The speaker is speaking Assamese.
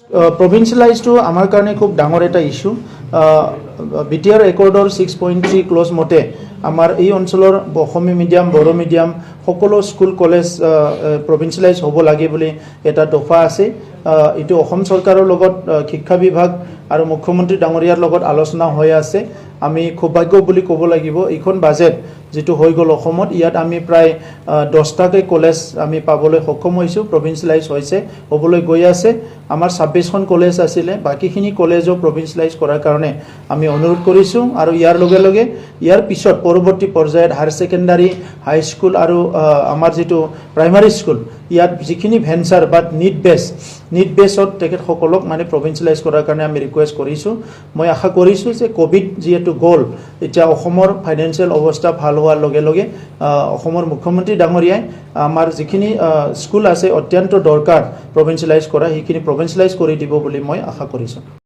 প্ৰভিন্সিয়েলাইজটো আমাৰ কাৰণে খুব ডাঙৰ এটা ইস্যু বিটিআৰ ৰেকৰ্ডৰ 6.3 ক্লজ মতে আমাৰ এই অঞ্চলৰ অসমীয়া মিডিয়াম বড়ো মিডিয়াম সকলো স্কুল কলেজ প্ৰভিন্সিয়েলাইজ হ'ব লাগে বুলি এটা দফা আছে এইটো অসম চৰকাৰৰ লগত শিক্ষা বিভাগ আৰু মুখ্যমন্ত্ৰী ডাঙৰীয়াৰ লগত আলোচনা হৈ আছে আমি সৌভাগ্য বুলি ক'ব লাগিব এইখন বাজেট যেটো হৈ গ'ল অসমত ইয়াত আমি প্ৰায় 10টাকৈ কলেজ আমি পাবলৈ সক্ষম হৈছো প্ৰভিন্সিয়েলাইজ হৈছে হ'বলৈ গৈ আছে আমাৰ 26খন কলেজ আছিলে বাকিখিনি কলেজও প্ৰভিন্সিয়েলাইজ কৰাৰ কাৰণে আমি অনুৰোধ কৰিছো আৰু ইয়াৰ লগে লগে ইয়াৰ পিছত পৰৱৰ্তী পৰ্যায়ত হায়াৰ সেকেন্ডাৰী হাই স্কুল আৰু আমাৰ যেটো প্ৰাইমাৰী স্কুল ইয়াত যিখিনি ভেঞ্চাৰ বা নিড বেছত তেখেতসকলক মানে প্ৰভিন্সিয়েলাইজ কৰাৰ কাৰণে আমি ৰিকুৱেষ্ট কৰিছো মই আশা কৰিছো যে কোভিড যেটো গ'ল এতিয়া অসমৰ ফাইনেন্সিয়েল অৱস্থা ভাল হোৱাৰ লগে লগে অসমৰ মুখ্যমন্ত্ৰী ডাঙৰীয়াই আমাৰ যিখিনি স্কুল আছে অত্যন্ত দৰকাৰ প্ৰভিন্সিয়েলাইজ কৰা সেইখিনি প্ৰভিন্সিয়েলাইজ কৰি দিব বুলি মই আশা কৰিছো